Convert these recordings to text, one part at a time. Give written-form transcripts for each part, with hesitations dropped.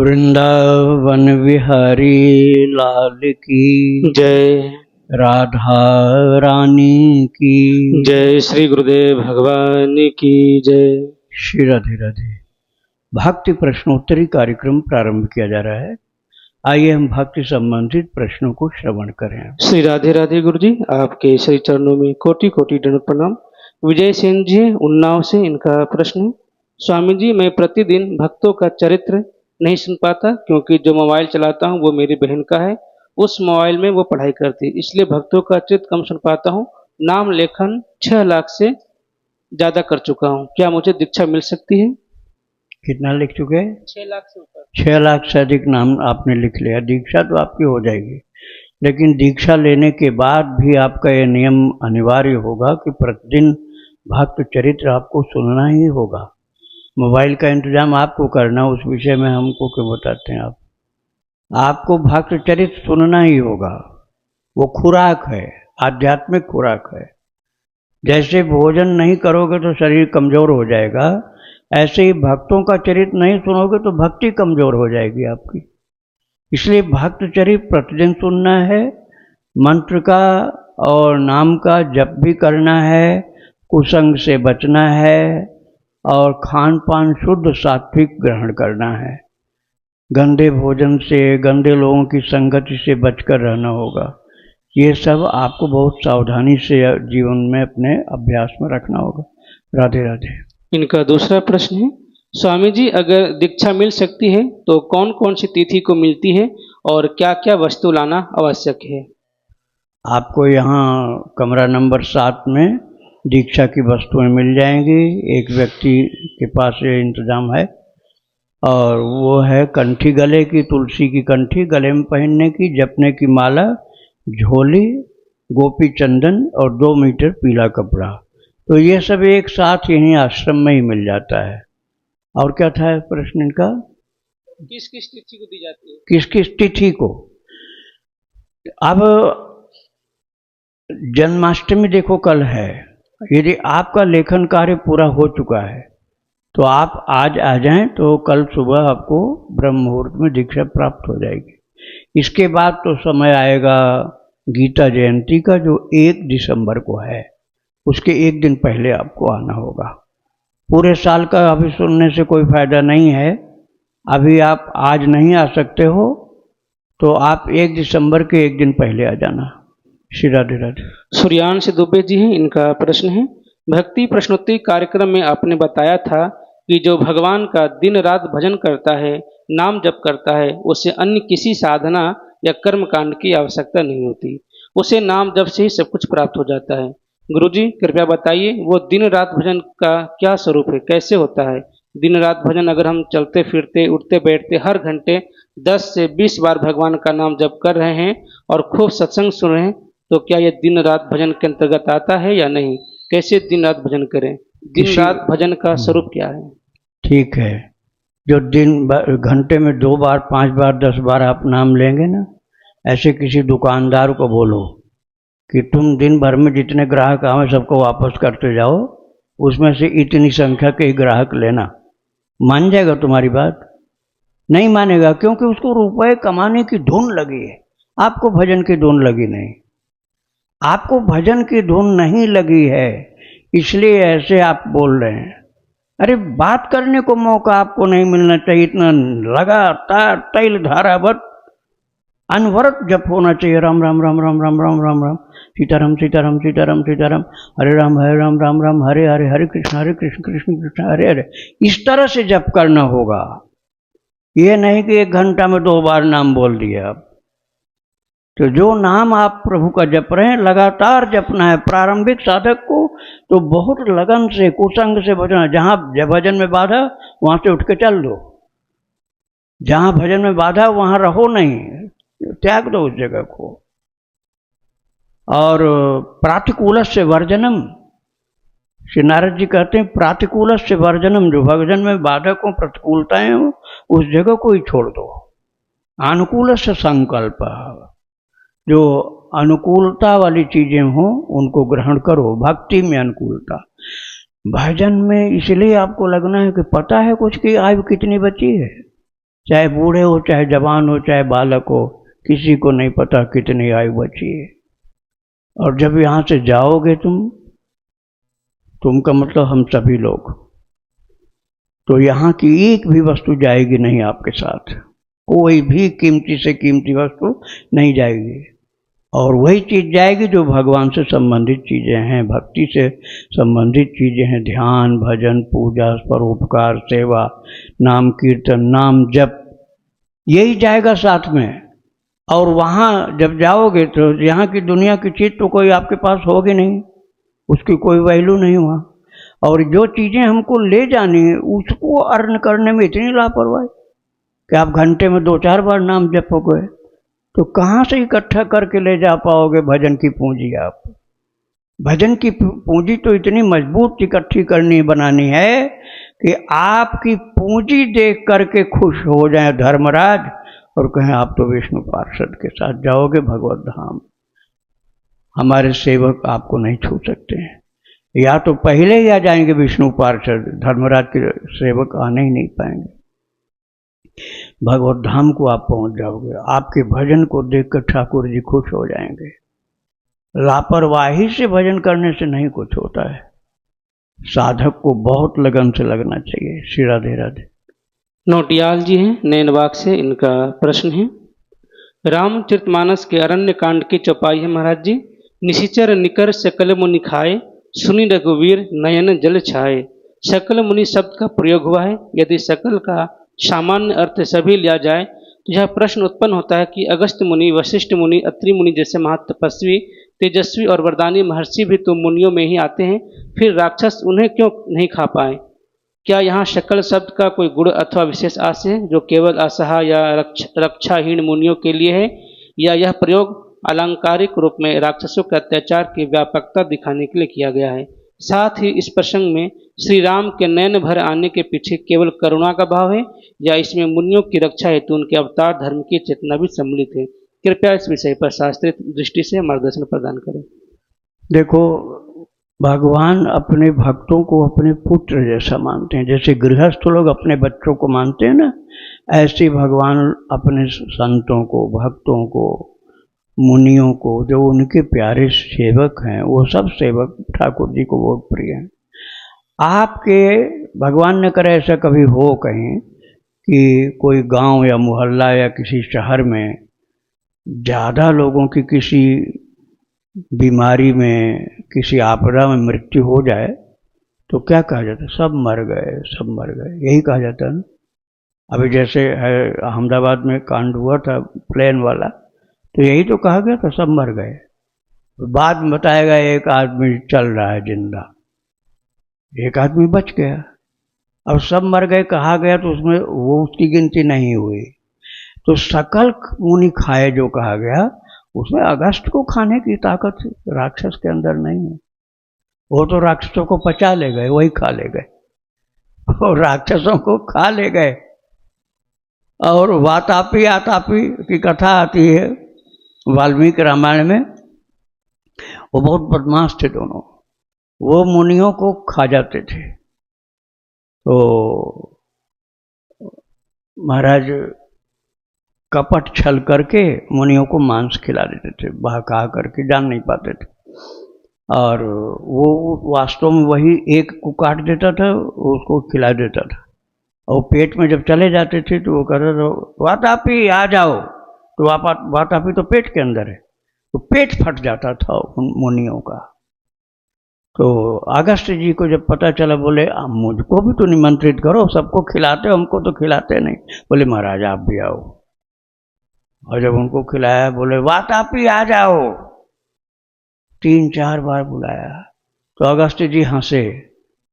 वृंदावन विहारी लाल की जय। राधा रानी की जय। श्री गुरुदेव भगवान की जय। श्री राधे राधे। भक्ति प्रश्नोत्तरी कार्यक्रम प्रारंभ किया जा रहा है। आइए हम भक्ति संबंधित प्रश्नों को श्रवण करें। श्री राधे राधे गुरु जी, आपके श्री चरणों में कोटि कोटि दंड प्रणाम। विजय सेन जी उन्नाव से, इनका प्रश्न है, स्वामी जी मैं प्रतिदिन भक्तों का चरित्र नहीं सुन पाता क्योंकि जो मोबाइल चलाता हूँ वो मेरी बहन का है। उस मोबाइल में वो पढ़ाई करती है, इसलिए भक्तों का चरित्र कम सुन पाता हूँ। नाम लेखन 6 लाख से ज्यादा कर चुका हूँ, क्या मुझे दीक्षा मिल सकती है? कितना लिख चुके? 6 लाख से ऊपर। 6 लाख से अधिक नाम आपने लिख लिया। दीक्षा तो आपकी हो जाएगी, लेकिन दीक्षा लेने के बाद भी आपका यह नियम अनिवार्य होगा कि प्रतिदिन भक्त चरित्र आपको सुनना ही होगा। मोबाइल का इंतजाम आपको करना, उस विषय में हमको क्यों बताते हैं आप? आपको भक्त चरित्र सुनना ही होगा। वो खुराक है, आध्यात्मिक खुराक है। जैसे भोजन नहीं करोगे तो शरीर कमजोर हो जाएगा, ऐसे ही भक्तों का चरित्र नहीं सुनोगे तो भक्ति कमजोर हो जाएगी आपकी। इसलिए भक्त चरित्र प्रतिदिन सुनना है, मंत्र का और नाम का जप भी करना है, कुसंग से बचना है और खान पान शुद्ध सात्विक ग्रहण करना है। गंदे भोजन से, गंदे लोगों की संगति से बचकर रहना होगा। ये सब आपको बहुत सावधानी से जीवन में अपने अभ्यास में रखना होगा। राधे राधे। इनका दूसरा प्रश्न है, स्वामी जी अगर दीक्षा मिल सकती है तो कौन कौन सी तिथि को मिलती है और क्या क्या वस्तु लाना आवश्यक है? आपको यहाँ कमरा नंबर 7 में दीक्षा की वस्तुएं मिल जाएंगी। एक व्यक्ति के पास ये इंतजाम है और वो है कंठी, गले की तुलसी की कंठी, गले में पहनने की, जपने की माला, झोली, गोपी चंदन और 2 मीटर पीला कपड़ा। तो ये सब एक साथ यहीं आश्रम में ही मिल जाता है। और क्या था प्रश्न इनका? किस किस तिथि को दी जाती है? किस किस तिथि को? अब जन्माष्टमी देखो कल है। यदि आपका लेखन कार्य पूरा हो चुका है तो आप आज आ जाएं तो कल सुबह आपको ब्रह्म मुहूर्त में दीक्षा प्राप्त हो जाएगी। इसके बाद तो समय आएगा गीता जयंती का, जो 1 दिसंबर को है। उसके 1 दिन पहले आपको आना होगा। पूरे साल का अभी सुनने से कोई फायदा नहीं है। अभी आप आज नहीं आ सकते हो तो आप 1 दिसंबर के 1 दिन पहले आ जाना। श्री राधे राधे। सूर्यान से दुबे जी हैं, इनका प्रश्न है, भक्ति प्रश्नोत्तरी कार्यक्रम में आपने बताया था कि जो भगवान का दिन रात भजन करता है, नाम जप करता है, उसे अन्य किसी साधना या कर्म कांड की आवश्यकता नहीं होती, उसे नाम जप से ही सब कुछ प्राप्त हो जाता है। गुरुजी कृपया बताइए वो दिन रात भजन का क्या स्वरूप है, कैसे होता है? दिन रात भजन अगर हम चलते फिरते उठते बैठते हर घंटे 10 से 20 बार भगवान का नाम जप कर रहे हैं और खूब सत्संग सुन रहे हैं, तो क्या यह दिन रात भजन के अंतर्गत आता है या नहीं? कैसे दिन रात भजन करें? दिन रात भजन का स्वरूप क्या है? ठीक है, जो घंटे में 2 बार 5 बार 10 बार आप नाम लेंगे ना, ऐसे किसी दुकानदार को बोलो कि तुम दिन भर में जितने ग्राहक आए सबको वापस करते जाओ, उसमें से इतनी संख्या के ही ग्राहक लेना। मान जाएगा तुम्हारी बात? नहीं मानेगा, क्योंकि उसको रुपए कमाने की धुन लगी है, आपको भजन की धुन लगी नहीं। आपको भजन की धुन नहीं लगी है, इसलिए ऐसे आप बोल रहे हैं। अरे बात करने को मौका आपको नहीं मिलना चाहिए। इतना लगातार तैल धारावत अनवरत जप होना चाहिए। राम राम राम राम राम राम राम राम, सीताराम सीताराम सीताराम सीताराम, हरे राम राम राम, हरे हरे हरे कृष्ण कृष्ण कृष्ण हरे हरे। इस तरह से जप करना होगा। ये नहीं कि 1 घंटा में 2 बार नाम बोल दिया आप। तो जो नाम आप प्रभु का जप रहे हैं लगातार जपना है। प्रारंभिक साधक को तो बहुत लगन से, कुसंग से बचना। जहाँ भजन में बाधा वहाँ से उठ के चल दो, जहाँ भजन में बाधा वहाँ रहो नहीं, त्याग दो उस जगह को। और प्रातिकूल से वर्जनम, श्री नारद जी कहते हैं प्रातिकूल से वर्जनम, जो भजन में बाधकों प्रतिकूलताएं हो उस जगह को ही छोड़ दो। अनुकूल से संकल्प, जो अनुकूलता वाली चीजें हों उनको ग्रहण करो। भक्ति में अनुकूलता, भजन में इसलिए आपको लगना है कि पता है कुछ कि आयु कितनी बची है, चाहे बूढ़े हो, चाहे जवान हो, चाहे बालक हो, किसी को नहीं पता कितनी आयु बची है। और जब यहाँ से जाओगे तुम का मतलब हम सभी लोग, तो यहाँ की एक भी वस्तु जाएगी नहीं आपके साथ, कोई भी कीमती से कीमती वस्तु नहीं जाएगी। और वही चीज़ जाएगी जो भगवान से संबंधित चीज़ें हैं, भक्ति से संबंधित चीज़ें हैं, ध्यान, भजन, पूजा, परोपकार, सेवा, नाम कीर्तन, नाम जप, यही जाएगा साथ में। और वहाँ जब जाओगे तो यहाँ की दुनिया की चीज़ तो कोई आपके पास होगी नहीं, उसकी कोई वैल्यू नहीं वहाँ। और जो चीज़ें हमको ले जानी है उसको अर्न करने में इतनी लापरवाही कि आप घंटे में 2-4 बार नाम जपोगे तो कहाँ से इकट्ठा करके ले जा पाओगे भजन की पूंजी। आप भजन की पूंजी तो इतनी मजबूत इकट्ठी करनी बनानी है कि आपकी पूंजी देख करके खुश हो जाए धर्मराज और कहें आप तो विष्णु पार्षद के साथ जाओगे भगवत धाम, हमारे सेवक आपको नहीं छू सकते हैं। या तो पहले ही आ जाएंगे विष्णु पार्षद, धर्मराज के सेवक आने ही नहीं पाएंगे। भगवत धाम को आप पहुंच जाओगे, आपके भजन को देखकर ठाकुर जी खुश हो जाएंगे। लापरवाही से भजन करने से नहीं कुछ होता है, साधक को बहुत लगन से लगना चाहिए। श्री राधे राधे। नोटियाल जी हैं नैनबाग से, इनका प्रश्न है रामचरितमानस के अरण्य कांड की चौपाई है महाराज जी। निशिचर निकर सकल मुनि खाए, सुनि रघुवीर नयन जल छाए। सकल मुनि शब्द का प्रयोग हुआ है। यदि सकल का सामान्य अर्थ सभी लिया जाए तो यह प्रश्न उत्पन्न होता है कि अगस्त मुनि, वशिष्ठ मुनि, अत्रि मुनि जैसे महातपस्वी, तेजस्वी और वरदानी महर्षि भी तो मुनियों में ही आते हैं, फिर राक्षस उन्हें क्यों नहीं खा पाए? क्या यहाँ शकल शब्द का कोई गुण अथवा विशेष आशय है जो केवल असहाय या रक्षाहीन मुनियों के लिए है, या यह प्रयोग अलंकारिक रूप में राक्षसों के अत्याचार की व्यापकता दिखाने के लिए किया गया है? साथ ही इस प्रसंग में श्री राम के नयन भर आने के पीछे केवल करुणा का भाव है या इसमें मुनियों की रक्षा हेतु उनके अवतार धर्म की चेतना भी सम्मिलित है? कृपया इस विषय पर शास्त्रीय दृष्टि से मार्गदर्शन प्रदान करें। देखो, भगवान अपने भक्तों को अपने पुत्र जैसा मानते हैं। जैसे गृहस्थ लोग अपने बच्चों को मानते हैं ना, ऐसे भगवान अपने संतों को, भक्तों को, मुनियों को, जो उनके प्यारे सेवक हैं, वो सब सेवक ठाकुर जी को बहुत प्रिय हैं। आपके भगवान ने करे ऐसा कभी हो कहीं कि कोई गांव या मोहल्ला या किसी शहर में ज़्यादा लोगों की किसी बीमारी में, किसी आपदा में मृत्यु हो जाए तो क्या कहा जाता है? सब मर गए, सब मर गए, यही कहा जाता है ना। अभी जैसे अहमदाबाद में कांड हुआ था प्लेन वाला, तो यही तो कहा गया था, सब मर गए। बाद में बताया गया एक आदमी चल रहा है जिंदा, एक आदमी बच गया। अब सब मर गए कहा गया तो उसमें वो उसकी गिनती नहीं हुई। तो सकल मुनि खाए जो कहा गया, उसमें अगस्त को खाने की ताकत राक्षस के अंदर नहीं है। वो तो राक्षसों को पचा ले गए, वही खा ले गए, और राक्षसों को खा ले गए। और वातापी आतापी की कथा आती है वाल्मीकि रामायण में। वो बहुत बदमाश थे दोनों, वो मुनियों को खा जाते थे। तो महाराज कपट छल करके मुनियों को मांस खिला देते थे, बहका करके, जान नहीं पाते थे। और वो वास्तव में वही एक को काट देता था, उसको खिला देता था। और पेट में जब चले जाते थे तो वो कहता था वातापी आ जाओ, तो वातापी तो पेट के अंदर है, तो पेट फट जाता था उन मुनियों का। तो अगस्त जी को जब पता चला, बोले मुझको भी तो निमंत्रित करो, सबको खिलाते हो, हमको तो खिलाते नहीं। बोले महाराज आप भी आओ। और जब उनको खिलाया, बोले वातापी आ जाओ। 3-4 बार बुलाया तो अगस्त जी हंसे,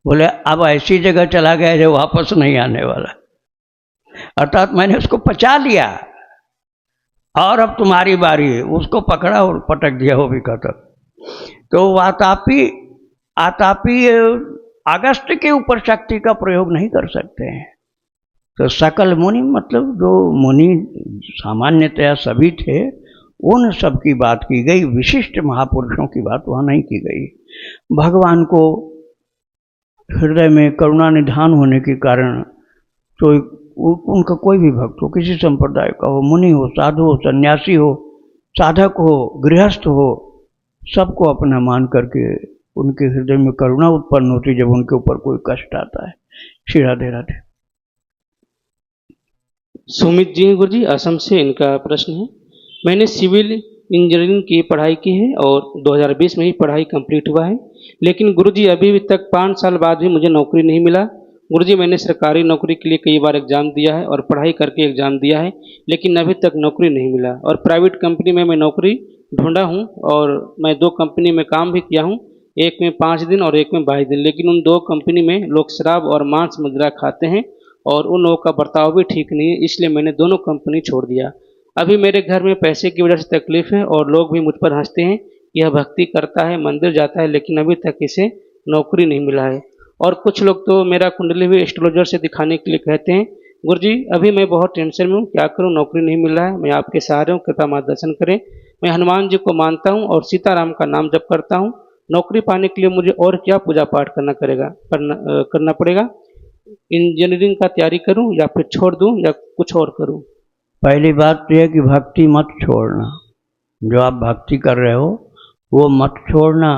बोले अब ऐसी जगह चला गया जो वापस नहीं आने वाला, अर्थात मैंने उसको पचा लिया और अब तुम्हारी बारी है। उसको पकड़ा और पटक दिया, वो भी खत्म। तो वातापी आतापी अगस्त के ऊपर शक्ति का प्रयोग नहीं कर सकते हैं। तो सकल मुनि मतलब जो मुनि सामान्यतया सभी थे, उन सब की बात की गई, विशिष्ट महापुरुषों की बात वहाँ नहीं की गई। भगवान को हृदय में करुणा निधान होने के कारण तो उनका कोई भी भक्त हो, किसी संप्रदाय का हो, मुनि हो, साधु हो, सन्यासी हो, साधक हो, गृहस्थ हो, सबको अपना मान करके उनके हृदय में करुणा उत्पन्न होती जब उनके ऊपर कोई कष्ट आता है। श्री राधे राधे। सुमित जी गुरु जी असम से, इनका प्रश्न है, मैंने सिविल इंजीनियरिंग की पढ़ाई की है और 2020 में ही पढ़ाई कंप्लीट हुआ है, लेकिन गुरुजी अभी तक 5 साल बाद भी मुझे नौकरी नहीं मिला। गुरुजी मैंने सरकारी नौकरी के लिए कई बार एग्ज़ाम दिया है और पढ़ाई करके एग्ज़ाम दिया है, लेकिन अभी तक नौकरी नहीं मिला। और प्राइवेट कंपनी में मैं नौकरी ढूंढा हूँ और मैं 2 कंपनी में काम भी किया हूँ, एक में 5 दिन और एक में 22 दिन, लेकिन उन 2 कंपनी में लोग शराब और मांस मुद्रा खाते हैं और उन लोगों का बर्ताव भी ठीक नहीं है, इसलिए मैंने दोनों कंपनी छोड़ दिया। अभी मेरे घर में पैसे की वजह से तकलीफ है और लोग भी मुझ पर हंसते हैं, यह भक्ति करता है, मंदिर जाता है, लेकिन अभी तक इसे नौकरी नहीं मिला है। और कुछ लोग तो मेरा कुंडली भी एस्ट्रोलॉजर से दिखाने के लिए कहते हैं। गुरुजी अभी मैं बहुत टेंशन में हूँ, क्या करूँ, नौकरी नहीं मिल रहा है, मैं आपके सहारे हूँ, कृपया मार्गदर्शन करें। मैं हनुमान जी को मानता हूँ और सीताराम का नाम जप करता हूँ। नौकरी पाने के लिए मुझे और क्या पूजा पाठ करना पड़ेगा? इंजीनियरिंग का तैयारी करूँ या फिर छोड़ दूँ या कुछ और करूँ? पहली बात तो यह कि भक्ति मत छोड़ना, जो आप भक्ति कर रहे हो वो मत छोड़ना।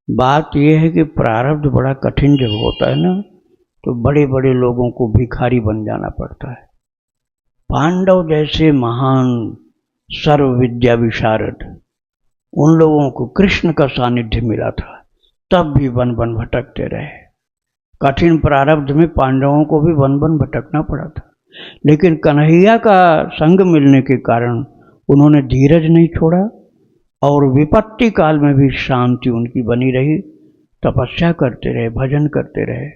बात यह है कि प्रारब्ध बड़ा कठिन जब होता है ना, तो बड़े बड़े लोगों को भिखारी बन जाना पड़ता है। पांडव जैसे महान सर्व विद्या विशारद, उन लोगों को कृष्ण का सानिध्य मिला था, तब भी वन वन भटकते रहे। कठिन प्रारब्ध में पांडवों को भी वन वन भटकना पड़ा था, लेकिन कन्हैया का संग मिलने के कारण उन्होंने धीरज नहीं छोड़ा और विपत्ति काल में भी शांति उनकी बनी रही। तपस्या करते रहे, भजन करते रहे,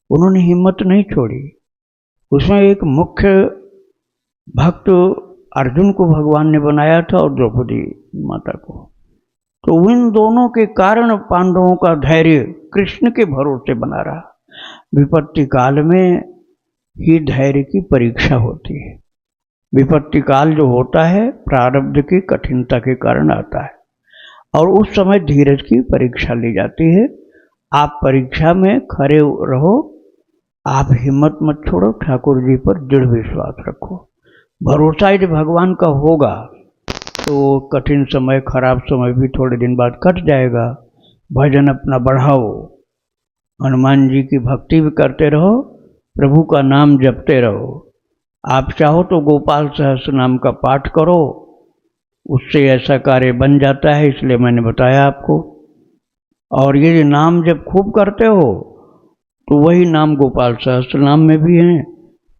उन्होंने हिम्मत नहीं छोड़ी। उसमें एक मुख्य भक्त अर्जुन को भगवान ने बनाया था और द्रौपदी माता को, तो इन दोनों के कारण पांडवों का धैर्य कृष्ण के भरोसे बना रहा। विपत्ति काल में ही धैर्य की परीक्षा होती है। विपत्ति काल जो होता है प्रारब्ध की कठिनता के कारण आता है और उस समय धीरज की परीक्षा ली जाती है। आप परीक्षा में खड़े रहो, आप हिम्मत मत छोड़ो, ठाकुर जी पर दृढ़ विश्वास रखो। भरोसा यदि भगवान का होगा तो कठिन समय, खराब समय भी थोड़े दिन बाद कट जाएगा। भजन अपना बढ़ाओ, हनुमान जी की भक्ति भी करते रहो, प्रभु का नाम जपते रहो। आप चाहो तो गोपाल सहस्त्र नाम का पाठ करो, उससे ऐसा कार्य बन जाता है, इसलिए मैंने बताया आपको। और ये नाम जब खूब करते हो तो वही नाम गोपाल सहस्त्र नाम में भी हैं,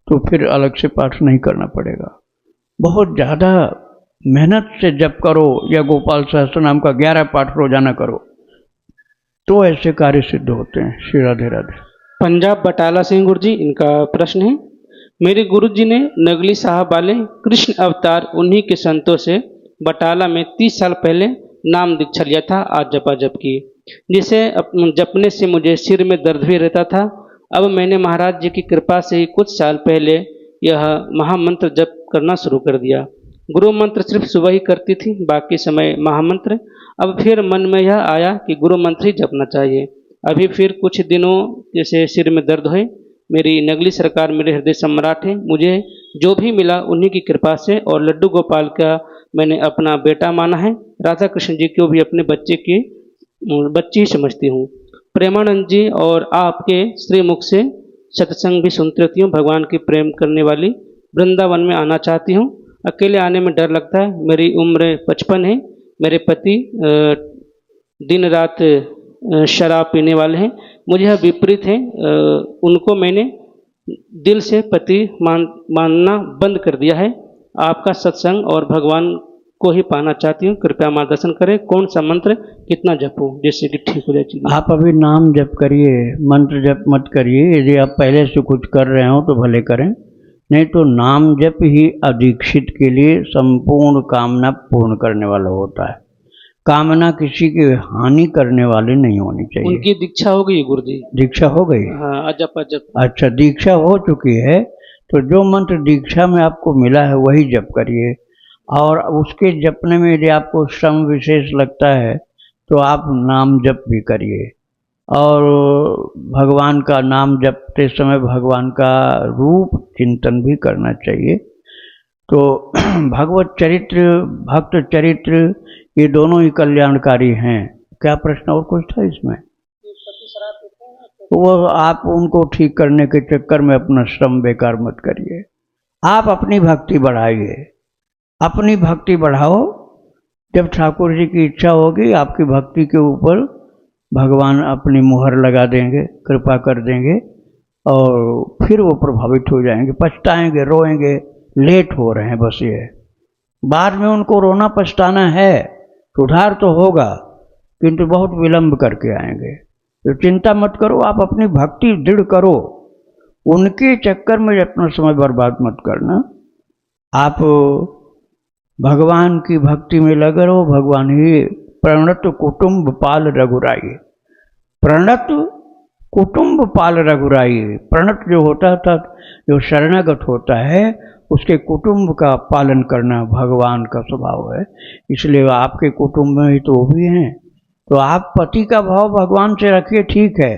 तो फिर अलग से पाठ नहीं करना पड़ेगा। बहुत ज़्यादा मेहनत से जप करो या गोपाल सहस्त्र नाम का 11 पाठ रोजाना करो, तो ऐसे कार्य सिद्ध होते हैं। श्री राधे राधे। पंजाब बटाला सिंह गुरु जी, इनका प्रश्न है, मेरे गुरु जी ने नगली साहब वाले कृष्ण अवतार उन्हीं के संतों से बटाला में 30 साल पहले नाम दीक्षा लिया था, आज जपा जप की, जिसे जपने से मुझे सिर में दर्द भी रहता था। अब मैंने महाराज जी की कृपा से ही कुछ साल पहले यह महामंत्र जप करना शुरू कर दिया। गुरु मंत्र सिर्फ सुबह ही करती थी, बाकी समय महामंत्र। अब फिर मन में यह आया कि गुरु मंत्र ही जपना चाहिए। अभी फिर कुछ दिनों जैसे सिर में दर्द है। मेरी नगली सरकार मेरे हृदय सम्राट है, मुझे जो भी मिला उन्हीं की कृपा से, और लड्डू गोपाल का मैंने अपना बेटा माना है। राधा कृष्ण जी को भी अपने बच्ची ही समझती हूँ। प्रेमानंद जी और आपके श्रीमुख से सत्संग भी सुनती रहती हूँ। भगवान की प्रेम करने वाली वृंदावन में आना चाहती हूँ। अकेले आने में डर लगता है। मेरी उम्र 55 है। मेरे पति दिन रात शराब पीने वाले हैं। मुझे यह विपरीत है। उनको मैंने दिल से पति मानना बंद कर दिया है। आपका सत्संग और भगवान को ही पाना चाहती हूँ, कृपया मार्गदर्शन करें। कौन सा मंत्र कितना जपूं जिससे कि ठीक हो जाए? आप अभी नाम जप करिए, मंत्र जप मत करिए। यदि आप पहले से कुछ कर रहे हो तो भले करें, नहीं तो नाम जप ही अदीक्षित के लिए संपूर्ण कामना पूर्ण करने वाला होता है। कामना किसी की हानि करने वाली नहीं होनी चाहिए। उनकी दीक्षा हो गई गुरु जी? दीक्षा हो गई? हाँ, अजप अजप। अच्छा, दीक्षा हो चुकी है तो जो मंत्र दीक्षा में आपको मिला है वही जप करिए। और उसके जपने में यदि आपको श्रम विशेष लगता है तो आप नाम जप भी करिए। और भगवान का नाम जपते समय भगवान का रूप चिंतन भी करना चाहिए। तो भगवत चरित्र, भक्त चरित्र, ये दोनों ही कल्याणकारी हैं। क्या प्रश्न और कुछ था इसमें? वो आप उनको ठीक करने के चक्कर में अपना श्रम बेकार मत करिए। आप अपनी भक्ति बढ़ाइए, अपनी भक्ति बढ़ाओ। जब ठाकुर जी की इच्छा होगी, आपकी भक्ति के ऊपर भगवान अपनी मुहर लगा देंगे, कृपा कर देंगे, और फिर वो प्रभावित हो जाएंगे, पछताएंगे, रोएंगे, लेट हो रहे हैं बस ये। बाद में उनको रोना पछताना है, सुधार तो होगा किंतु बहुत विलंब करके आएंगे। तो चिंता मत करो, आप अपनी भक्ति दृढ़ करो, उनके चक्कर में अपना समय बर्बाद मत करना। आप भगवान की भक्ति में लगे रहो। भगवान ही प्रणत कुटुंब पाल रघुराई, प्रणत कुटुंब पाल रघुराई। प्रणत जो होता था, जो शरणागत होता है, उसके कुटुंब का पालन करना भगवान का स्वभाव है। इसलिए आपके कुटुंब में ही तो वो भी हैं। तो आप पति का भाव भगवान से रखिए, ठीक है,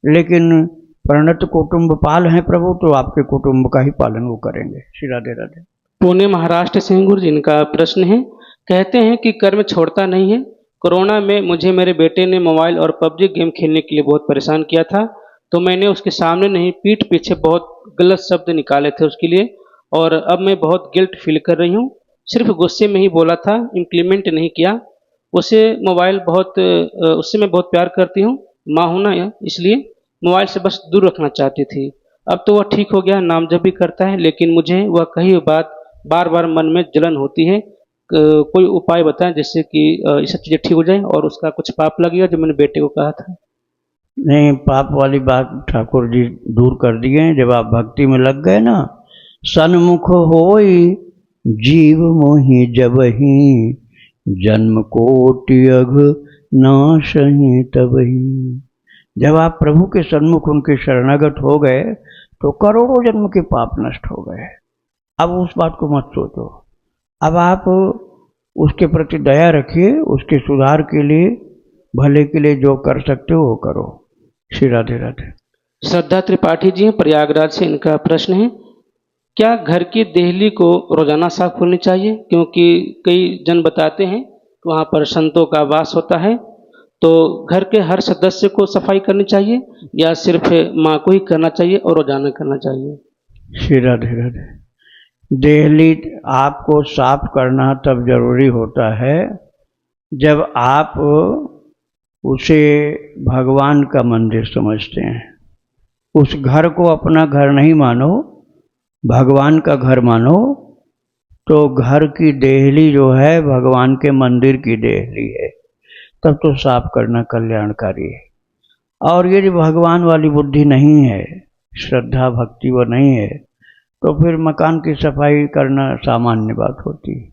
लेकिन प्रणत कुटुंब पाल हैं प्रभु, तो आपके कुटुंब का ही पालन वो करेंगे। श्री राधे राधे। पुणे महाराष्ट्र से गुरु जी, इनका प्रश्न है, कहते हैं कि कर्म छोड़ता नहीं है। कोरोना में मुझे मेरे बेटे ने मोबाइल और पबजी गेम खेलने के लिए बहुत परेशान किया था, तो मैंने उसके सामने नहीं, पीठ पीछे बहुत गलत शब्द निकाले थे उसके लिए, और अब मैं बहुत गिल्ट फील कर रही हूँ। सिर्फ गुस्से में ही बोला था, इम्प्लीमेंट नहीं किया। उसे मोबाइल बहुत उससे मैं बहुत प्यार करती हूँ, माँ हूँ ना, इसलिए मोबाइल से बस दूर रखना चाहती थी। अब तो वह ठीक हो गया, नाम जप भी करता है, लेकिन मुझे वह कही बात बार बार मन में जलन होती है। कोई उपाय बताएं जिससे कि ये सब चीज़ें ठीक हो जाए और उसका कुछ पाप लगेगा जो मैंने बेटे को कहा था। नहीं, पाप वाली बात ठाकुर जी दूर कर दिए हैं। जब आप भक्ति में लग गए ना, सन्मुख होई जीव मोहि जबहि, जन्म कोटि अघ नाशहि तबहि। जब आप प्रभु के सन्मुख उनके शरणागत हो गए, तो करोड़ों जन्म के पाप नष्ट हो गए। अब उस बात को मत सोचो, अब आप उसके प्रति दया रखिए, उसके सुधार के लिए, भले के लिए जो कर सकते हो वो करो। श्री राधे राधे। श्रद्धा त्रिपाठी जी हैं प्रयागराज से, इनका प्रश्न है, क्या घर की देहली को रोजाना साफ करनी चाहिए? क्योंकि कई जन बताते हैं कि वहाँ पर संतों का वास होता है, तो घर के हर सदस्य को सफाई करनी चाहिए या सिर्फ माँ को ही करना चाहिए और रोजाना करना चाहिए? श्री राधे राधे। देहली आपको साफ करना तब जरूरी होता है जब आप उसे भगवान का मंदिर समझते हैं। उस घर को अपना घर नहीं मानो, भगवान का घर मानो। तो घर की देहली जो है भगवान के मंदिर की देहली है, तब तो साफ करना कल्याणकारी है। और यदि भगवान वाली बुद्धि नहीं है, श्रद्धा भक्ति वो नहीं है, तो फिर मकान की सफाई करना सामान्य बात होती है।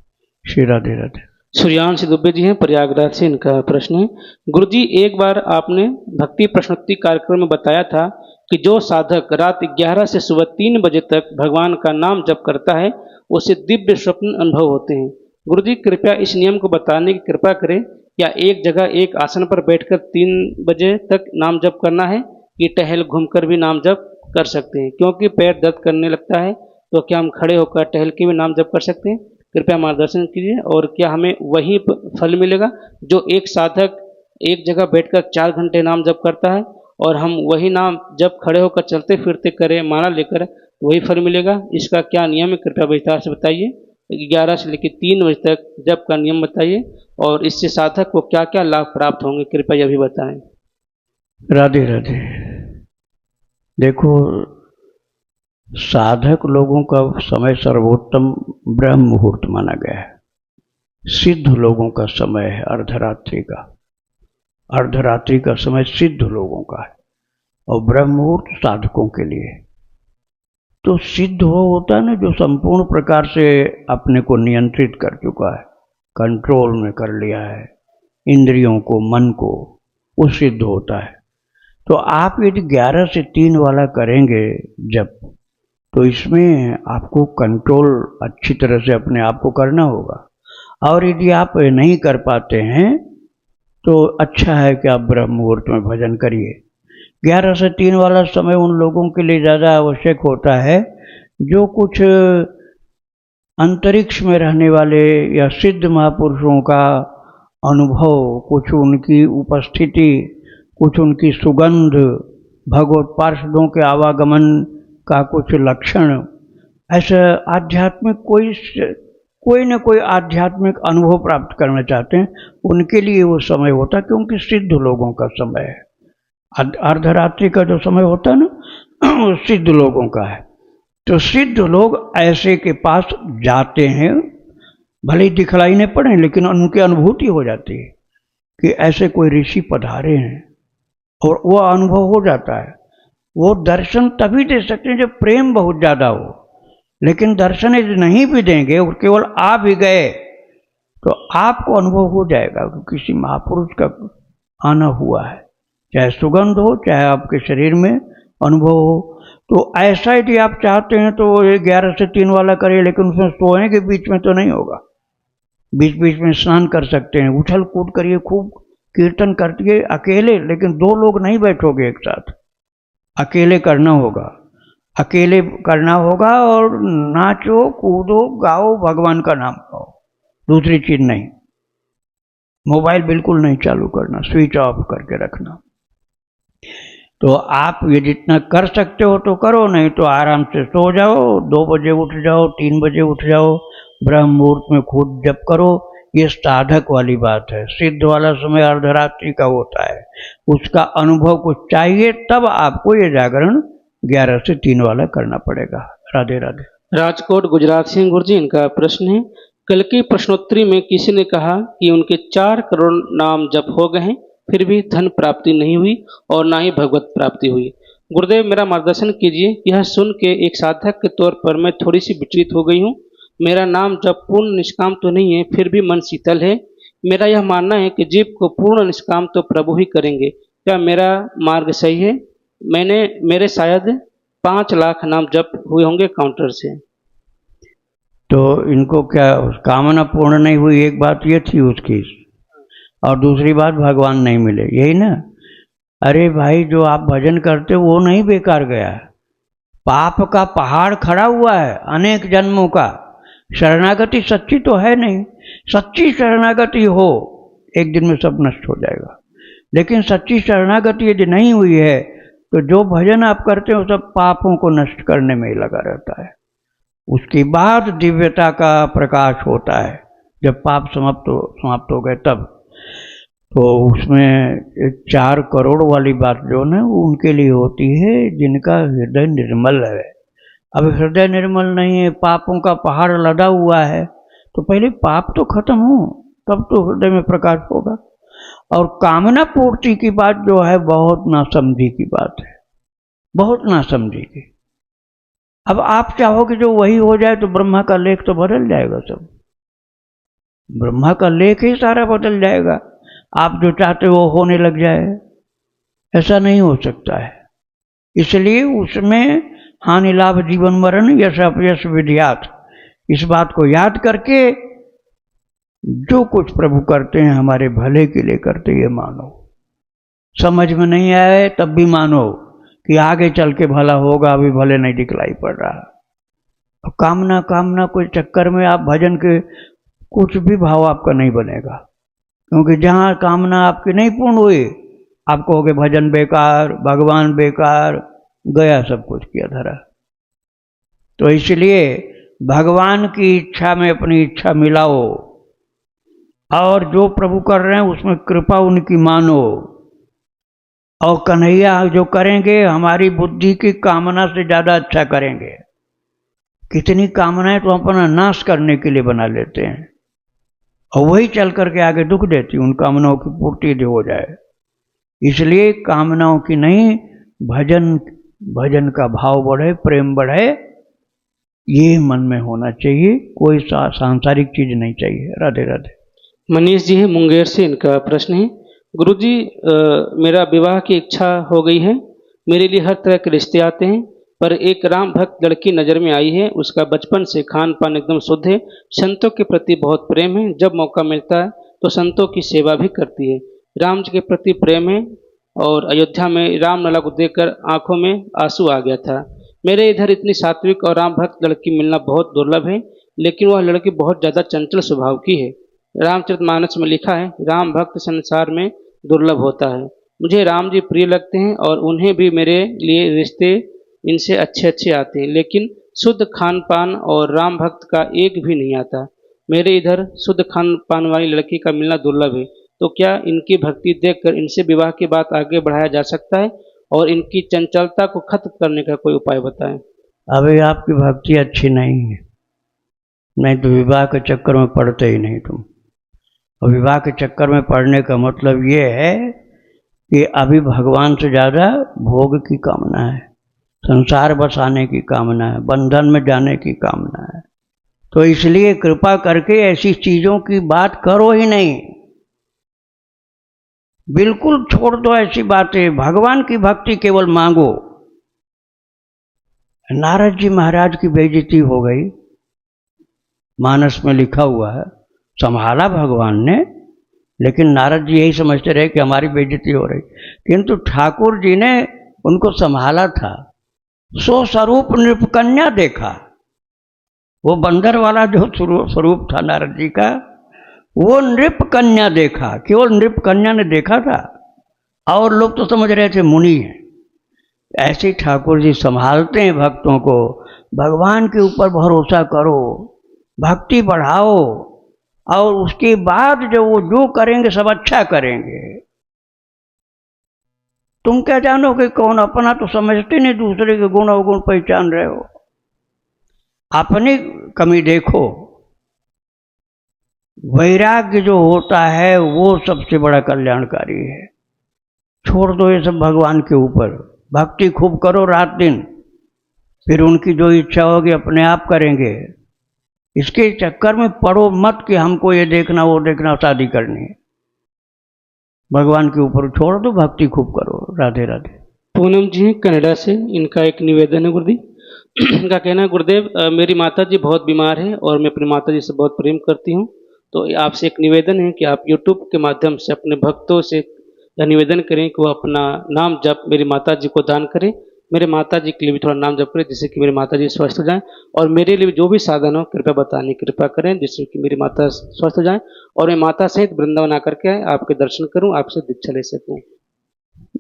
श्री राधे राधे। सूर्यांश दुबे जी हैं प्रयागराज से, इनका प्रश्न है, गुरुजी एक बार आपने भक्ति प्रश्नोत्तरी कार्यक्रम में बताया था कि जो साधक रात 11 से सुबह 3 बजे तक भगवान का नाम जप करता है उसे दिव्य स्वप्न अनुभव होते हैं। गुरुजी कृपया इस नियम को बताने की कृपा करें, क्या एक जगह एक आसन पर बैठकर 3 बजे तक नाम जप करना है कि टहल घूमकर भी नाम जप कर सकते हैं? क्योंकि पैर दर्द करने लगता है, तो क्या हम खड़े होकर टहल के भी नाम जप कर सकते हैं? कृपया मार्गदर्शन कीजिए। और क्या हमें वही फल मिलेगा जो एक साधक एक जगह बैठकर 4 घंटे नाम जप करता है, और हम वही नाम जब खड़े होकर चलते फिरते करें, माला लेकर, वही फल मिलेगा? इसका क्या नियम है, कृपया विस्तार से बताइए। 11 से लेकर 3 बजे तक जप का नियम बताइए, और इससे साधक को क्या क्या लाभ प्राप्त होंगे, कृपया यह भी बताएं। राधे राधे। देखो, साधक लोगों का समय सर्वोत्तम ब्रह्म मुहूर्त माना गया है। सिद्ध लोगों का समय है अर्धरात्रि का। अर्धरात्रि का समय सिद्ध लोगों का है, और ब्रह्म मुहूर्त साधकों के लिए। तो सिद्ध वो होता है ना जो संपूर्ण प्रकार से अपने को नियंत्रित कर चुका है, कंट्रोल में कर लिया है इंद्रियों को, मन को, वो सिद्ध होता है। तो आप यदि 11 से 3 वाला करेंगे जब, तो इसमें आपको कंट्रोल अच्छी तरह से अपने आप को करना होगा। और यदि आप नहीं कर पाते हैं, तो अच्छा है कि आप ब्रह्म मुहूर्त में भजन करिए। 11 से 3 वाला समय उन लोगों के लिए ज़्यादा आवश्यक होता है जो कुछ अंतरिक्ष में रहने वाले या सिद्ध महापुरुषों का अनुभव, कुछ उनकी उपस्थिति, कुछ उनकी सुगंध, भगवत पार्षदों के आवागमन का कुछ लक्षण, ऐसा आध्यात्मिक कोई न कोई आध्यात्मिक अनुभव प्राप्त करना चाहते हैं, उनके लिए वो समय होता है, क्योंकि सिद्ध लोगों का समय है। अर्धरात्रि का जो समय होता है ना, वो सिद्ध लोगों का है। तो सिद्ध लोग ऐसे के पास जाते हैं, भले ही दिखलाई नहीं पड़े, लेकिन उनकी अनुभूति हो जाती है कि ऐसे कोई ऋषि पधारे हैं, और वो अनुभव हो जाता है। वो दर्शन तभी दे सकते हैं जब प्रेम बहुत ज़्यादा हो, लेकिन दर्शन यदि नहीं भी देंगे और केवल आ भी गए तो आपको अनुभव हो जाएगा कि किसी महापुरुष का आना हुआ है, चाहे सुगंध हो, चाहे आपके शरीर में अनुभव हो। तो ऐसा यदि आप चाहते हैं तो 11 से 3 वाला करिए, लेकिन उसमें सोने के बीच में तो नहीं होगा। बीच बीच में स्नान कर सकते हैं, उछल कूद करिए, खूब कीर्तन करतिए अकेले, लेकिन 2 लोग नहीं बैठोगे एक साथ, अकेले करना होगा। अकेले करना होगा और नाचो कूदो गाओ, भगवान का नाम गाओ, दूसरी चीज नहीं। मोबाइल बिल्कुल नहीं चालू करना, स्विच ऑफ करके रखना। तो आप ये जितना कर सकते हो तो करो, नहीं तो आराम से सो जाओ, 2 बजे उठ जाओ, 3 बजे उठ जाओ, ब्रह्म मुहूर्त में खुद जप करो। ये साधक वाली बात है। सिद्ध वाला समय अर्धरात्रि का होता है, उसका अनुभव कुछ चाहिए, तब आपको ये जागरण 11 से 3 वाला करना पड़ेगा। राधे राधे। राजकोट गुजरात से गुरु जी, इनका प्रश्न है, कल की प्रश्नोत्तरी में किसी ने कहा कि उनके 4 करोड़ नाम जप हो गए हैं, फिर भी धन प्राप्ति नहीं हुई और ना ही भगवत प्राप्ति हुई। गुरुदेव, मेरा मार्गदर्शन कीजिए। यह सुन के एक साधक के तौर पर मैं थोड़ी सी विचलित हो गई हूँ। मेरा नाम जब पूर्ण निष्काम तो नहीं है, फिर भी मन शीतल है। मेरा यह मानना है कि जीव को पूर्ण निष्काम तो प्रभु ही करेंगे। क्या मेरा मार्ग सही है? मेरे शायद 5 लाख नाम जप हुए होंगे काउंटर से। तो इनको क्या कामना पूर्ण नहीं हुई? एक बात ये थी उसकी, और दूसरी बात भगवान नहीं मिले, यही ना। अरे भाई, जो आप भजन करते हो वो नहीं बेकार गया। पाप का पहाड़ खड़ा हुआ है अनेक जन्मों का। शरणागति सच्ची तो है नहीं। सच्ची शरणागति हो, एक दिन में सब नष्ट हो जाएगा। लेकिन सच्ची शरणागति यदि नहीं हुई है तो जो भजन आप करते हो सब पापों को नष्ट करने में ही लगा रहता है। उसके बाद दिव्यता का प्रकाश होता है, जब पाप समाप्त हो गए तब। तो उसमें 4 करोड़ वाली बात जो ना, वो उनके लिए होती है जिनका हृदय निर्मल है। अब हृदय निर्मल नहीं है, पापों का पहाड़ लदा हुआ है, तो पहले पाप तो खत्म हो, तब तो हृदय में प्रकाश होगा। और कामना पूर्ति की बात जो है, बहुत नासमझी की बात है, बहुत नासमझी की। अब आप चाहोगे जो वही हो जाए तो ब्रह्मा का लेख तो बदल जाएगा सब। ब्रह्मा का लेख ही सारा बदल जाएगा। आप जो चाहते हो होने लग जाए, ऐसा नहीं हो सकता है। इसलिए उसमें हानि लाभ जीवन मरण यश अपयश विधियात, इस बात को याद करके जो कुछ प्रभु करते हैं हमारे भले के लिए करते, ये मानो। समझ में नहीं आए तब भी मानो कि आगे चल के भला होगा, अभी भले नहीं दिखलाई पड़ रहा। तो कामना कोई चक्कर में आप भजन के कुछ भी भाव आपका नहीं बनेगा, क्योंकि जहाँ कामना आपकी नहीं पूर्ण हुई, आप कहोगे भजन बेकार, भगवान बेकार, गया सब कुछ किया धरा। तो इसलिए भगवान की इच्छा में अपनी इच्छा मिलाओ, और जो प्रभु कर रहे हैं उसमें कृपा उनकी मानो। और कन्हैया जो करेंगे हमारी बुद्धि की कामना से ज़्यादा अच्छा करेंगे। कितनी कामनाएं तो अपना नाश करने के लिए बना लेते हैं, और वही चल करके आगे दुख देती, उन कामनाओं की पूर्ति जो हो जाए। इसलिए कामनाओं की नहीं, भजन का भाव बढ़े, प्रेम बढ़े, ये मन में होना चाहिए। कोई सांसारिक चीज नहीं चाहिए। राधे राधे। मनीष जी है मुंगेर से, इनका प्रश्न है, गुरुजी, मेरा विवाह की इच्छा हो गई है। मेरे लिए हर तरह के रिश्ते आते हैं, पर एक राम भक्त लड़की नज़र में आई है। उसका बचपन से खान पान एकदम शुद्ध है, संतों के प्रति बहुत प्रेम है, जब मौका मिलता है तो संतों की सेवा भी करती है। राम जी के प्रति प्रेम है और अयोध्या में राम लला को देखकर आंखों में आंसू आ गया था। मेरे इधर इतनी सात्विक और राम भक्त लड़की मिलना बहुत दुर्लभ है, लेकिन वह लड़की बहुत ज़्यादा चंचल स्वभाव की है। रामचरितमानस में लिखा है, राम भक्त संसार में दुर्लभ होता है। मुझे राम जी प्रिय लगते हैं और उन्हें भी मेरे लिए रिश्ते इनसे अच्छे अच्छे आते हैं, लेकिन शुद्ध खान पान और राम भक्त का एक भी नहीं आता। मेरे इधर शुद्ध खान पान वाली लड़की का मिलना दुर्लभ है, तो क्या इनकी भक्ति देखकर इनसे विवाह की बात आगे बढ़ाया जा सकता है और इनकी चंचलता को खत्म करने का कोई उपाय बताएं। अभी आपकी भक्ति अच्छी नहीं है, नहीं तो विवाह के चक्कर में पड़ते ही नहीं तुम। और विवाह के चक्कर में पड़ने का मतलब ये है कि अभी भगवान से ज़्यादा भोग की कामना है, संसार बसाने की कामना है, बंधन में जाने की कामना है। तो इसलिए कृपा करके ऐसी चीज़ों की बात करो ही नहीं, बिल्कुल छोड़ दो ऐसी बातें। भगवान की भक्ति केवल मांगो। नारद जी महाराज की बेइज्जती हो गई, मानस में लिखा हुआ है। संभाला भगवान ने, लेकिन नारद जी यही समझते रहे कि हमारी बेइज्जती हो रही, किंतु ठाकुर जी ने उनको संभाला था। सो स्वरूप नृपकन्या देखा, वो बंदर वाला जो स्वरूप था नारद जी का, वो नृप कन्या देखा, केवल नृप कन्या ने देखा था, और लोग तो समझ रहे थे मुनि है। ऐसे ठाकुर जी संभालते हैं भक्तों को। भगवान के ऊपर भरोसा करो, भक्ति बढ़ाओ, और उसके बाद जो वो जो करेंगे सब अच्छा करेंगे। तुम क्या जानो कि कौन, अपना तो समझते नहीं, दूसरे के गुण अवगुण पहचान रहे हो। अपनी कमी देखो। वैराग्य जो होता है वो सबसे बड़ा कल्याणकारी है। छोड़ दो ये सब भगवान के ऊपर, भक्ति खूब करो रात दिन, फिर उनकी जो इच्छा होगी अपने आप करेंगे। इसके चक्कर में पड़ो मत कि हमको ये देखना वो देखना, शादी करनी है। भगवान के ऊपर छोड़ दो, भक्ति खूब करो। राधे राधे। पूनम जी कनाडा से, इनका एक निवेदन है गुरुदेव। इनका कहना है, गुरुदेव मेरी माता जी बहुत बीमार है और मैं अपनी माता जी से बहुत प्रेम करती हूँ, तो आपसे एक निवेदन है कि आप यूट्यूब के माध्यम से अपने भक्तों से यह निवेदन करें कि वो अपना नाम जप मेरी माता जी को दान करें। मेरे माता जी के लिए भी थोड़ा नाम जप करें, जिससे कि मेरी माता जी स्वस्थ हो जाएं, और मेरे लिए जो भी साधन हो कृपया बताने की कृपा करें, जिससे कि मेरी माता स्वस्थ हो जाएं और मैं माता सहित वृंदावन आकर के आपके दर्शन करूं, आपसे दीक्षा ले सकूं।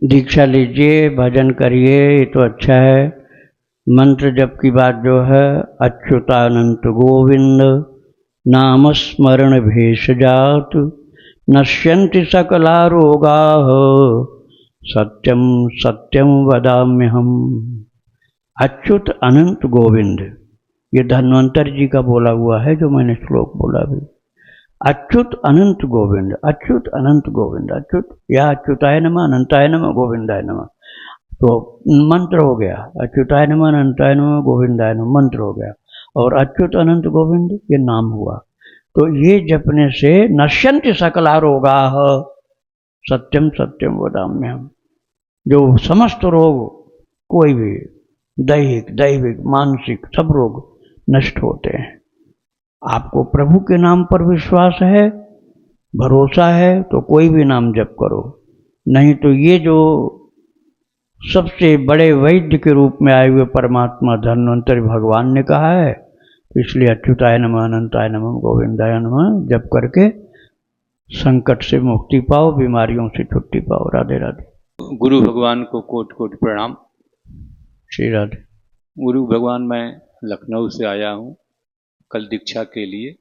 दीक्षा लीजिए, भजन करिए, ये तो अच्छा है। मंत्र जप की बात जो है, अच्युतानंत गोविंद नाम स्मरण भेषजात नश्यन्ति सकला रोगाः सत्यम सत्यम वदाम्यहम्। अच्युत अनंत गोविंद, ये धन्वंतर जी का बोला हुआ है जो मैंने श्लोक बोला भी। अच्युत अनंत गोविंद, अच्युत अनंत गोविंद, अच्युत या अच्युताय नमः अनंताय नमः गोविंदाय नमः, तो मंत्र हो गया। अच्युताय नमः अनंताय नमः गोविंदाय नमः मंत्र हो गया, और अच्युत अनंत गोविंद ये नाम हुआ। तो ये जपने से नश्यन्ति सकला रोगाः सत्यम सत्यम वदाम्यहम्, जो समस्त रोग, कोई भी दैहिक दैविक मानसिक सब रोग नष्ट होते हैं। आपको प्रभु के नाम पर विश्वास है, भरोसा है, तो कोई भी नाम जप करो। नहीं तो ये जो सबसे बड़े वैद्य के रूप में आए हुए परमात्मा धन्वंतरि भगवान ने कहा है, तो इसलिए अच्युताय नमः अनंताय नमः गोविंदाय नमः जप करके संकट से मुक्ति पाओ, बीमारियों से छुट्टी पाओ। राधे राधे। गुरु भगवान को कोटि कोटि प्रणाम। श्री राधे। गुरु भगवान, मैं लखनऊ से आया हूँ कल दीक्षा के लिए।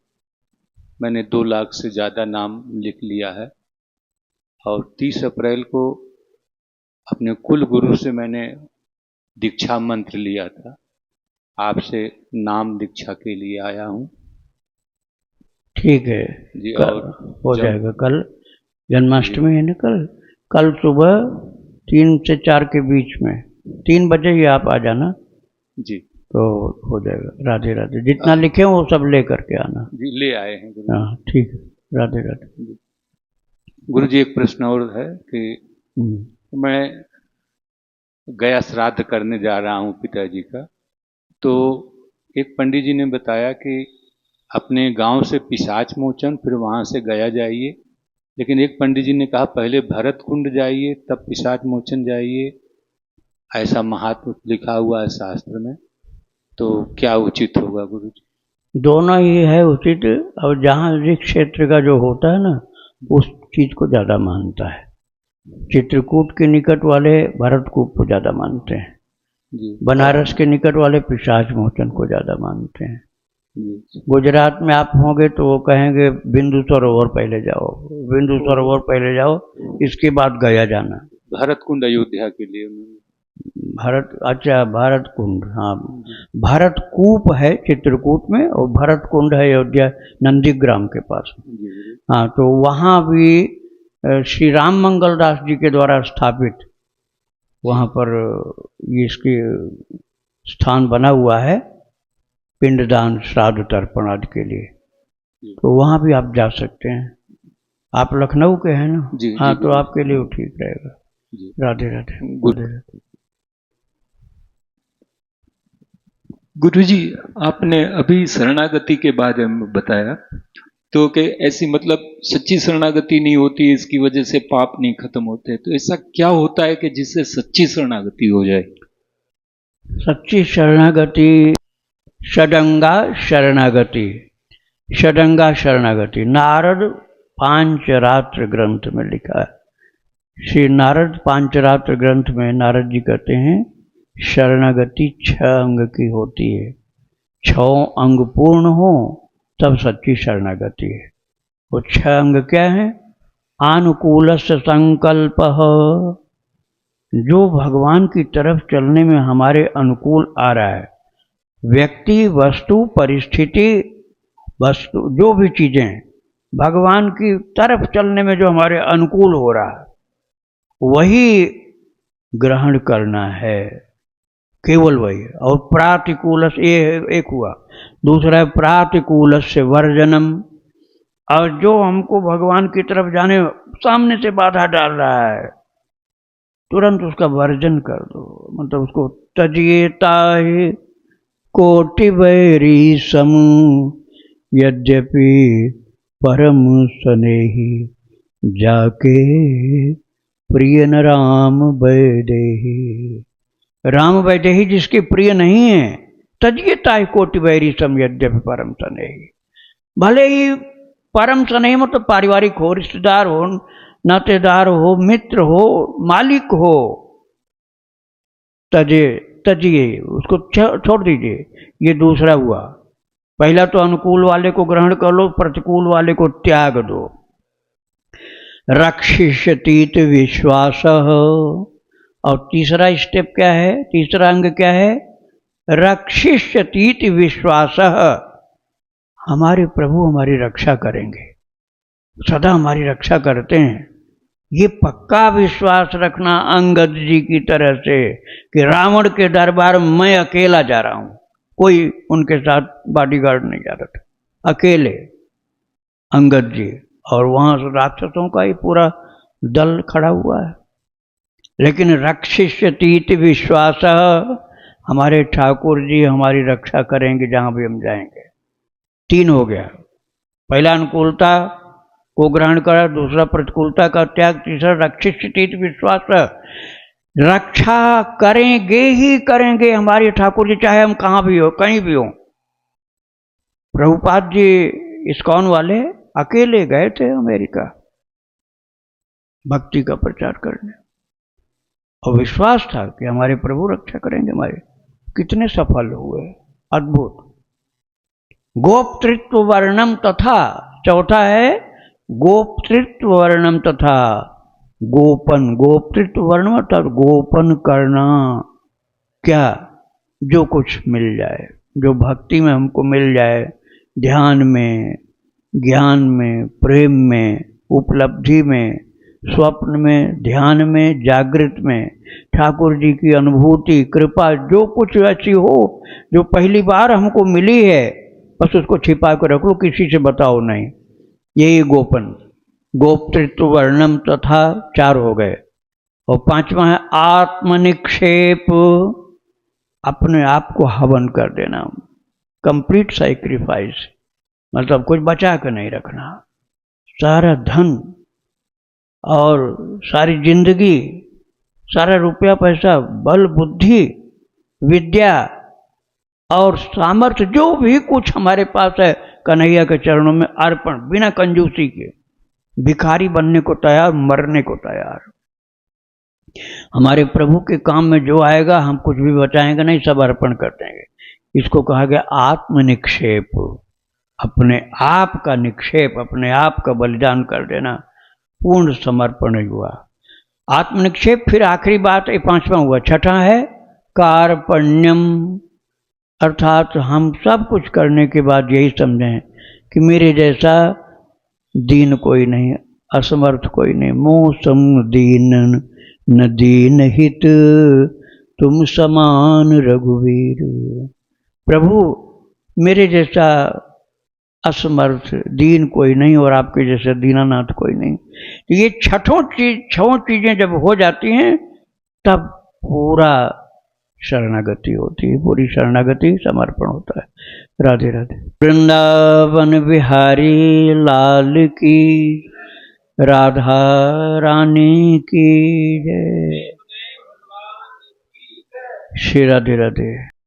मैंने 2 लाख से ज़्यादा नाम लिख लिया है, और 30 अप्रैल को अपने कुल गुरु से मैंने दीक्षा मंत्र लिया था। आपसे नाम दीक्षा के लिए आया हूँ। ठीक है जी, और हो जाएगा। कल जन्माष्टमी है ना, कल सुबह 3 से 4 के बीच में, 3 बजे ही आप आ जाना जी, तो हो जाएगा। राधे राधे। जितना लिखे वो सब ले करके आना। जी, ले आए हैं गुरु। हाँ ठीक है। राधे राधे। गुरु जी, एक प्रश्न और है कि मैं गया श्राद्ध करने जा रहा हूँ पिताजी का, तो एक पंडित जी ने बताया कि अपने गांव से पिशाच मोचन, फिर वहाँ से गया जाइए, लेकिन एक पंडित जी ने कहा पहले भरत कुंड जाइए तब पिशाच मोचन जाइए, ऐसा महात्म लिखा हुआ है शास्त्र में, तो क्या उचित होगा गुरु जी? दोनों ही है उचित। और जहाँ जिस क्षेत्र का जो होता है ना, उस चीज को ज्यादा मानता है। चित्रकूट के निकट वाले भरतकूप को ज्यादा मानते हैं, जी बनारस के निकट वाले पिशाच मोचन को ज्यादा मानते हैं। जी गुजरात में आप होंगे तो वो कहेंगे बिंदु सरोवर पहले जाओ, बिंदु सरोवर पहले जाओ, इसके बाद गया जाना। भरत कुंड अयोध्या के लिए उन्होंने। अच्छा, भरत कुंड, हाँ, भरत कूप है चित्रकूट में और भरत कुंड है अयोध्या नंदीग्राम के पास। जी हाँ, तो वहाँ भी श्री राम मंगल दास जी के द्वारा स्थापित वहाँ पर इसके स्थान बना हुआ है पिंडदान श्राद्ध तर्पण आदि के लिए, तो वहाँ भी आप जा सकते हैं। आप लखनऊ के हैं ना? जी, हाँ, जी, तो जी। आपके लिए वो ठीक रहेगा। जी। राधे राधे। गुड। राधे राधे। गुरुजी, आपने अभी शरणागति के बारे में बताया, तो कि ऐसी मतलब सच्ची शरणागति नहीं होती, इसकी वजह से पाप नहीं खत्म होते, तो ऐसा क्या होता है कि जिससे सच्ची शरणागति हो जाए? सच्ची शरणागति, षडंगा शरणागति, षडंगा शरणागति नारद पांचरात्र ग्रंथ में लिखा है। श्री नारद पांचरात्र ग्रंथ में नारद जी कहते हैं शरणागति 6 अंग की होती है। 6 अंग पूर्ण हो तब सच्ची शरणागति है। वो 6 अंग क्या है? अनुकूलस्य संकल्प, जो भगवान की तरफ चलने में हमारे अनुकूल आ रहा है, व्यक्ति, वस्तु, परिस्थिति, वस्तु, जो भी चीजें भगवान की तरफ चलने में जो हमारे अनुकूल हो रहा है, वही ग्रहण करना है, केवल वही। और प्रातिकूल से, ये एक हुआ। दूसरा है प्रातिकूल से वर्जनम, और जो हमको भगवान की तरफ जाने सामने से बाधा डाल रहा है, तुरंत उसका वर्जन कर दो, मतलब उसको तजिएता है कोटि वैरी सम, यद्यपि परम स्नेही जाके प्रिय न राम वैदेही। राम वैदेही जिसके प्रिय नहीं है, तजिएता है कोटि वैरी सम, यद्यपि परम स्नेही। भले ही परम स्नेही मतलब पारिवारिक हो, रिश्तेदार हो, नातेदार हो, मित्र हो, मालिक हो, तजिए, उसको छोड़ दीजिए। ये दूसरा हुआ। पहला तो अनुकूल वाले को ग्रहण कर लो, प्रतिकूल वाले को त्याग दो। रक्षिष्यतीत विश्वास, और तीसरा स्टेप क्या है? तीसरा अंग क्या है? रक्षिष्यतीत विश्वास, हमारे प्रभु हमारी रक्षा करेंगे, सदा हमारी रक्षा करते हैं, ये पक्का विश्वास रखना अंगद जी की तरह से कि रावण के दरबार में मैं अकेला जा रहा हूं, कोई उनके साथ बॉडीगार्ड नहीं जा रहा था, अकेले अंगद जी, और वहां से राक्षसों का ही पूरा दल खड़ा हुआ है। लेकिन रक्षिष्यतीत विश्वास, हमारे ठाकुर जी हमारी रक्षा करेंगे जहां भी हम जाएंगे। 3 हो गया। पहला अनुकूलता को ग्रहण करा, दूसरा प्रतिकूलता का त्याग, तीसरा रक्षिष्यतीत विश्वास, रक्षा करेंगे ही करेंगे हमारे ठाकुर जी, चाहे हम कहां भी हो, कहीं भी हो। प्रभुपाद जी इस्कॉन वाले अकेले गए थे अमेरिका भक्ति का प्रचार करने, और विश्वास था कि हमारे प्रभु रक्षा करेंगे हमारे। कितने सफल हुए, अद्भुत। गोपतृत्व वर्णम तथा, चौथा है गोपतृत्व वर्णम तथा गोपन। गोपतृत्व वर्ण अर्थात गोपन करना, क्या? जो कुछ मिल जाए, जो भक्ति में हमको मिल जाए, ध्यान में, ज्ञान में, प्रेम में, उपलब्धि में, स्वप्न में, ध्यान में, जागृत में, ठाकुर जी की अनुभूति, कृपा, जो कुछ ऐसी हो जो पहली बार हमको मिली है, बस उसको छिपा कर रख लो, किसी से बताओ नहीं। यही गोपन, गोपतृत्व वर्णम तथा 4 हो गए। और 5वां है आत्मनिक्षेप, अपने आप को हवन कर देना, कंप्लीट सैक्रिफाइस, मतलब कुछ बचा कर नहीं रखना। सारा धन और सारी जिंदगी, सारा रुपया पैसा, बल बुद्धि विद्या और सामर्थ्य जो भी कुछ हमारे पास है कन्हैया के चरणों में अर्पण, बिना कंजूसी के। भिखारी बनने को तैयार, मरने को तैयार। हमारे प्रभु के काम में जो आएगा हम कुछ भी बचाएंगे नहीं, सब अर्पण कर देंगे। इसको कहा गया आत्मनिक्षेप, अपने आप का निक्षेप, अपने आप का बलिदान कर देना, पूर्ण समर्पण हुआ आत्मनिक्षेप। फिर आखिरी बात, ये पांचवा हुआ। छठा है कार्पण्यम, अर्थात हम सब कुछ करने के बाद यही समझें कि मेरे जैसा दीन कोई नहीं, असमर्थ कोई नहीं। मोह सम दीन न दीन हित, तुम समान रघुवीर। प्रभु मेरे जैसा असमर्थ दीन कोई नहीं और आपके जैसे दीनानाथ कोई नहीं। तो ये छठों चीजें जब हो जाती हैं तब पूरा शरणागति होती है, पूरी शरणागति समर्पण होता है। राधे राधे। वृंदावन बिहारी लाल की, राधा रानी की जय। श्री राधे राधे।